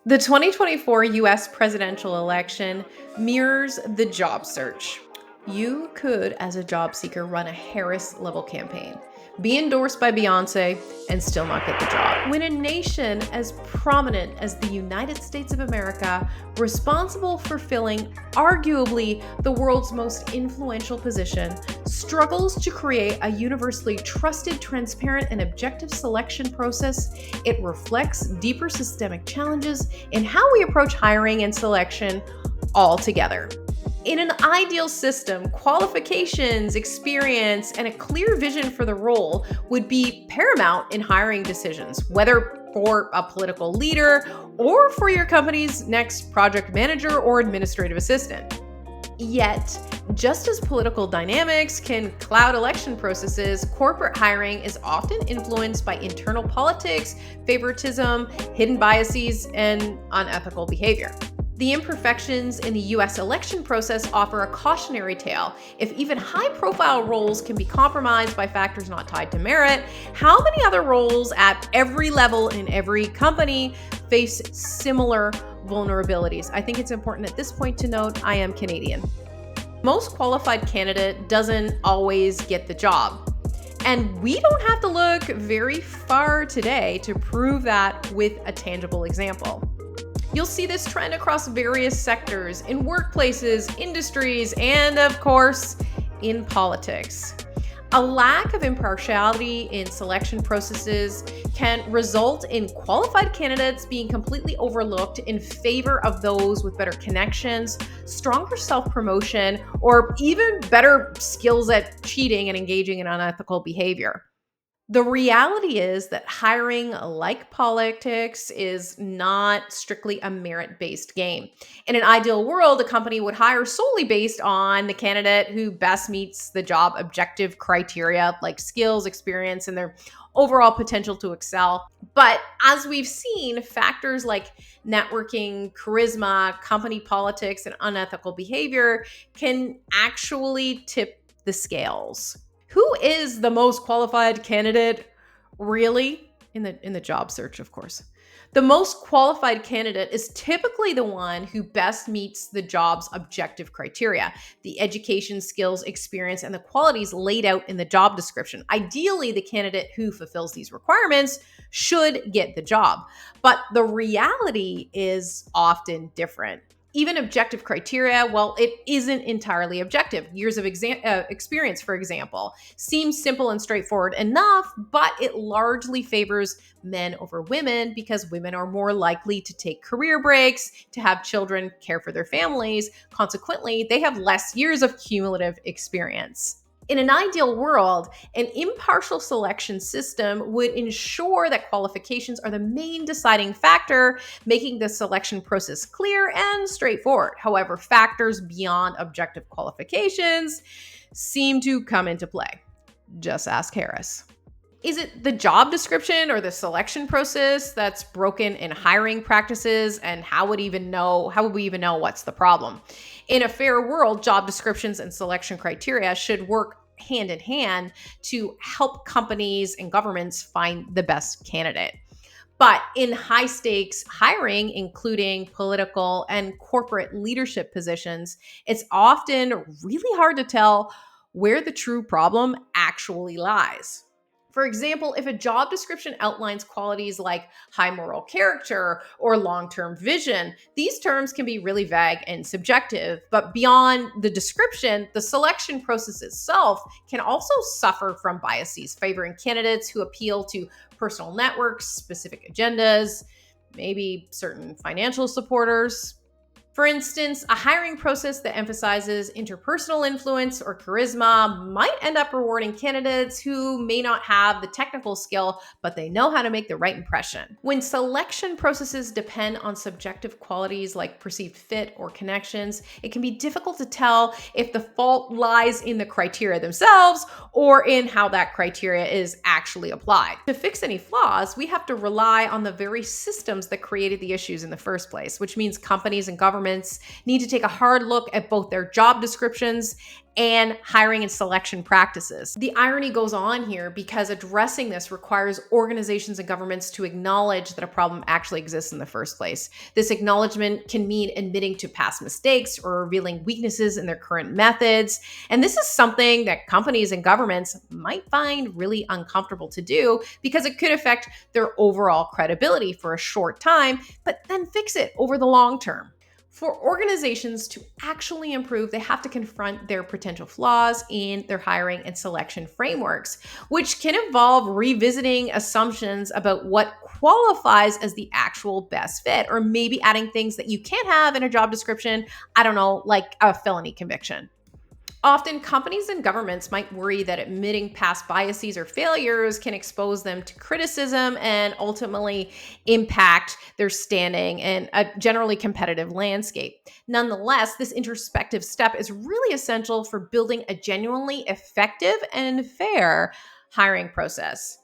The 2024 US presidential election mirrors the job search. You could, as a job seeker, run a Harris level campaign, be endorsed by Beyonce, and still not get the job. When a nation as prominent as the United States of America, responsible for filling arguably the world's most influential position, struggles to create a universally trusted, transparent, and objective selection process, it reflects deeper systemic challenges in how we approach hiring and selection altogether. In an ideal system, qualifications, experience, and a clear vision for the role would be paramount in hiring decisions, whether for a political leader or for your company's next project manager or administrative assistant. Yet, just as political dynamics can cloud election processes, corporate hiring is often influenced by internal politics, favoritism, hidden biases, and unethical behavior. The imperfections in the US election process offer a cautionary tale. If even high-profile roles can be compromised by factors not tied to merit, how many other roles at every level in every company face similar vulnerabilities? I think it's important at this point to note I am Canadian. Most qualified candidate doesn't always get the job. And we don't have to look very far today to prove that with a tangible example. You'll see this trend across various sectors, in workplaces, industries, and of course, in politics. A lack of impartiality in selection processes can result in qualified candidates being completely overlooked in favor of those with better connections, stronger self-promotion, or even better skills at cheating and engaging in unethical behavior. The reality is that hiring, like politics, is not strictly a merit-based game. In an ideal world, a company would hire solely based on the candidate who best meets the job objective criteria, like skills, experience, and their overall potential to excel. But as we've seen, factors like networking, charisma, company politics, and unethical behavior can actually tip the scales. Who is the most qualified candidate really in the job search, of course? The most qualified candidate is typically the one who best meets the job's objective criteria, the education, skills, experience, and the qualities laid out in the job description. Ideally, the candidate who fulfills these requirements should get the job. But the reality is often different. Even objective criteria, well, it isn't entirely objective. Years of experience, for example, seems simple and straightforward enough, but it largely favors men over women because women are more likely to take career breaks, to have children, care for their families. Consequently, they have less years of cumulative experience. In an ideal world, an impartial selection system would ensure that qualifications are the main deciding factor, making the selection process clear and straightforward. However, factors beyond objective qualifications seem to come into play. Just ask Harris. Is it the job description or the selection process that's broken in hiring practices, and how would we even know what's the problem? In a fair world, job descriptions and selection criteria should work hand in hand to help companies and governments find the best candidate. But in high stakes hiring, including political and corporate leadership positions, it's often really hard to tell where the true problem actually lies. For example, if a job description outlines qualities like high moral character or long-term vision, these terms can be really vague and subjective. But beyond the description, the selection process itself can also suffer from biases, favoring candidates who appeal to personal networks, specific agendas, maybe certain financial supporters. For instance, a hiring process that emphasizes interpersonal influence or charisma might end up rewarding candidates who may not have the technical skill, but they know how to make the right impression. When selection processes depend on subjective qualities like perceived fit or connections, it can be difficult to tell if the fault lies in the criteria themselves or in how that criteria is actually applied. To fix any flaws, we have to rely on the very systems that created the issues in the first place, which means companies and governments governments need to take a hard look at both their job descriptions and hiring and selection practices. The irony goes on here because addressing this requires organizations and governments to acknowledge that a problem actually exists in the first place. This acknowledgement can mean admitting to past mistakes or revealing weaknesses in their current methods. And this is something that companies and governments might find really uncomfortable to do because it could affect their overall credibility for a short time, but then fix it over the long term. For organizations to actually improve, they have to confront their potential flaws in their hiring and selection frameworks, which can involve revisiting assumptions about what qualifies as the actual best fit, or maybe adding things that you can't have in a job description, I don't know, like a felony conviction. Often, companies and governments might worry that admitting past biases or failures can expose them to criticism and ultimately impact their standing in a generally competitive landscape. Nonetheless, this introspective step is really essential for building a genuinely effective and fair hiring process.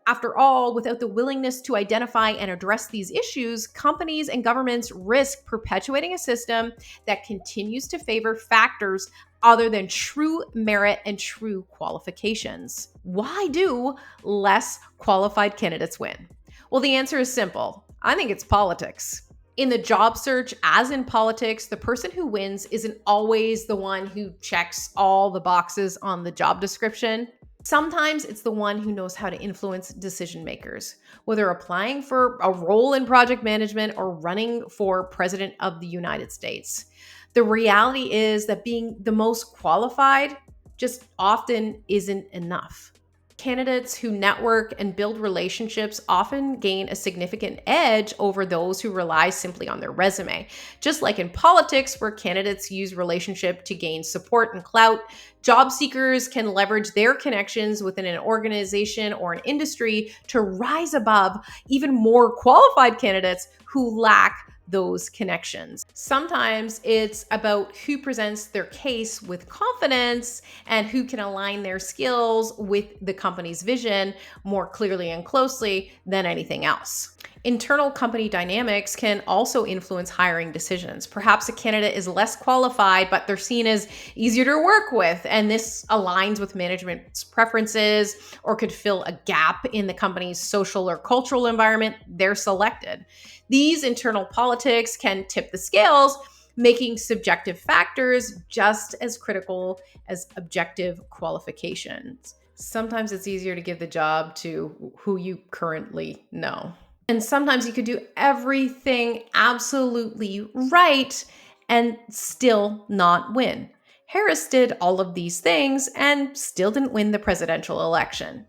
After all, without the willingness to identify and address these issues, companies and governments risk perpetuating a system that continues to favor factors other than true merit and true qualifications. Why do less qualified candidates win? Well, the answer is simple. I think it's politics. In the job search, as in politics, the person who wins isn't always the one who checks all the boxes on the job description. Sometimes it's the one who knows how to influence decision makers, whether applying for a role in project management or running for president of the United States. The reality is that being the most qualified just often isn't enough. Candidates who network and build relationships often gain a significant edge over those who rely simply on their resume. Just like in politics, where candidates use relationship to gain support and clout, job seekers can leverage their connections within an organization or an industry to rise above even more qualified candidates who lack those connections. Sometimes it's about who presents their case with confidence and who can align their skills with the company's vision more clearly and closely than anything else. Internal company dynamics can also influence hiring decisions. Perhaps a candidate is less qualified, but they're seen as easier to work with, and this aligns with management's preferences or could fill a gap in the company's social or cultural environment. They're selected. These internal politics can tip the scales, making subjective factors just as critical as objective qualifications. Sometimes it's easier to give the job to who you currently know. And sometimes you could do everything absolutely right and still not win. Harris did all of these things and still didn't win the presidential election.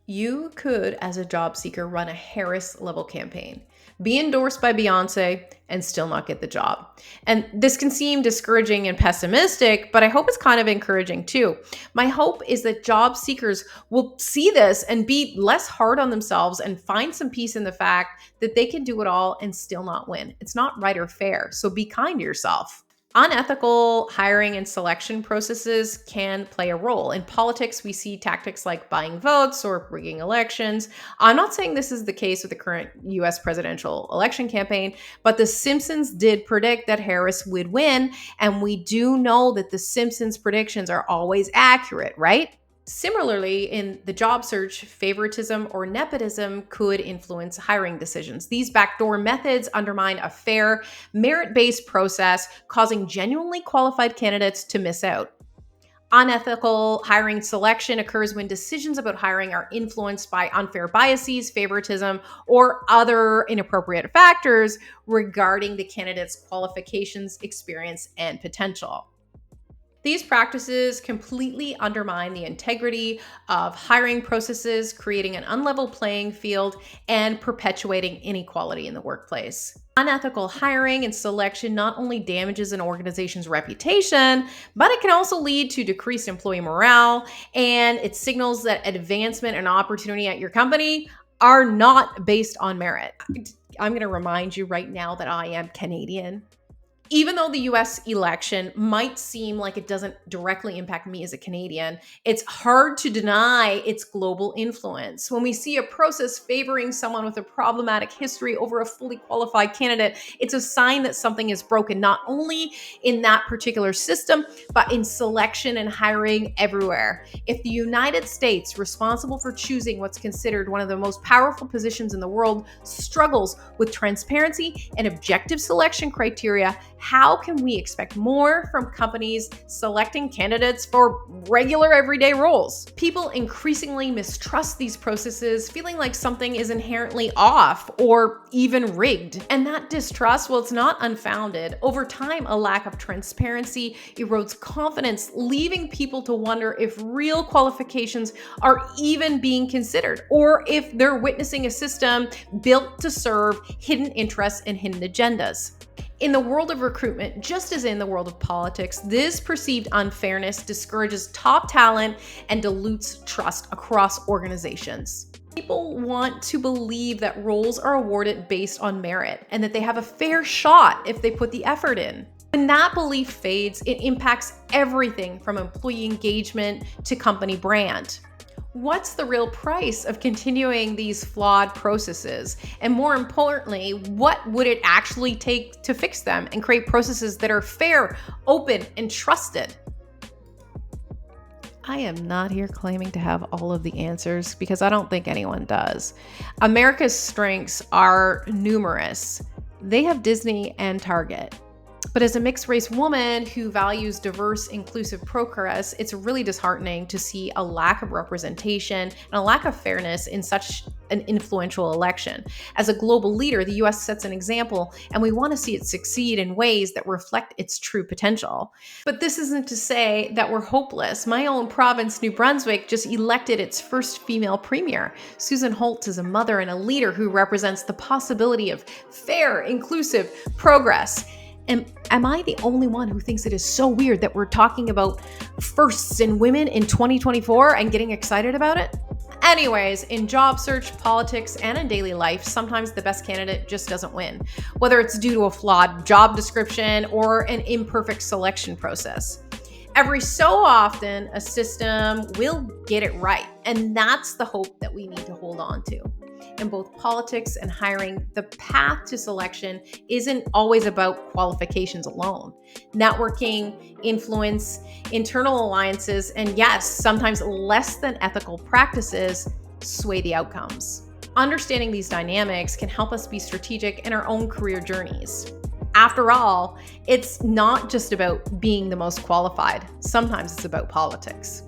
You could, as a job seeker, run a Harris-level campaign, be endorsed by Beyonce, and still not get the job. And this can seem discouraging and pessimistic, but I hope it's kind of encouraging too. My hope is that job seekers will see this and be less hard on themselves and find some peace in the fact that they can do it all and still not win. It's not right or fair, so be kind to yourself. Unethical hiring and selection processes can play a role. In politics, we see tactics like buying votes or rigging elections. I'm not saying this is the case with the current US presidential election campaign, but The Simpsons did predict that Harris would win, and we do know that The Simpsons predictions are always accurate, right? Similarly, in the job search, favoritism or nepotism could influence hiring decisions. These backdoor methods undermine a fair, merit-based process, causing genuinely qualified candidates to miss out. Unethical hiring selection occurs when decisions about hiring are influenced by unfair biases, favoritism, or other inappropriate factors regarding the candidate's qualifications, experience, and potential. These practices completely undermine the integrity of hiring processes, creating an unlevel playing field and perpetuating inequality in the workplace. Unethical hiring and selection not only damages an organization's reputation, but it can also lead to decreased employee morale, and it signals that advancement and opportunity at your company are not based on merit. I'm going to remind you right now that I am Canadian. Even though the US election might seem like it doesn't directly impact me as a Canadian, it's hard to deny its global influence. When we see a process favoring someone with a problematic history over a fully qualified candidate, it's a sign that something is broken, not only in that particular system, but in selection and hiring everywhere. If the United States, responsible for choosing what's considered one of the most powerful positions in the world, struggles with transparency and objective selection criteria, how can we expect more from companies selecting candidates for regular everyday roles? People increasingly mistrust these processes, feeling like something is inherently off or even rigged. And that distrust, well, it's not unfounded. Over time, a lack of transparency erodes confidence, leaving people to wonder if real qualifications are even being considered, or if they're witnessing a system built to serve hidden interests and hidden agendas. In the world of recruitment, just as in the world of politics, this perceived unfairness discourages top talent and dilutes trust across organizations. People want to believe that roles are awarded based on merit and that they have a fair shot if they put the effort in. When that belief fades, it impacts everything from employee engagement to company brand. What's the real price of continuing these flawed processes? And more importantly, what would it actually take to fix them and create processes that are fair, open, and trusted? I am not here claiming to have all of the answers because I don't think anyone does. America's strengths are numerous. They have Disney and Target. But as a mixed race woman who values diverse, inclusive progress, it's really disheartening to see a lack of representation and a lack of fairness in such an influential election. As a global leader, the US sets an example, and we want to see it succeed in ways that reflect its true potential. But this isn't to say that we're hopeless. My own province, New Brunswick, just elected its first female premier. Susan Holtz is a mother and a leader who represents the possibility of fair, inclusive progress. And am I the only one who thinks it is so weird that we're talking about firsts in women in 2024 and getting excited about it? Anyways, in job search, politics, and in daily life, sometimes the best candidate just doesn't win, whether it's due to a flawed job description or an imperfect selection process. Every so often, a system will get it right, and that's the hope that we need to hold on to. In both politics and hiring, the path to selection isn't always about qualifications alone. Networking, influence, internal alliances, and yes, sometimes less than ethical practices sway the outcomes. Understanding these dynamics can help us be strategic in our own career journeys. After all, it's not just about being the most qualified. Sometimes it's about politics.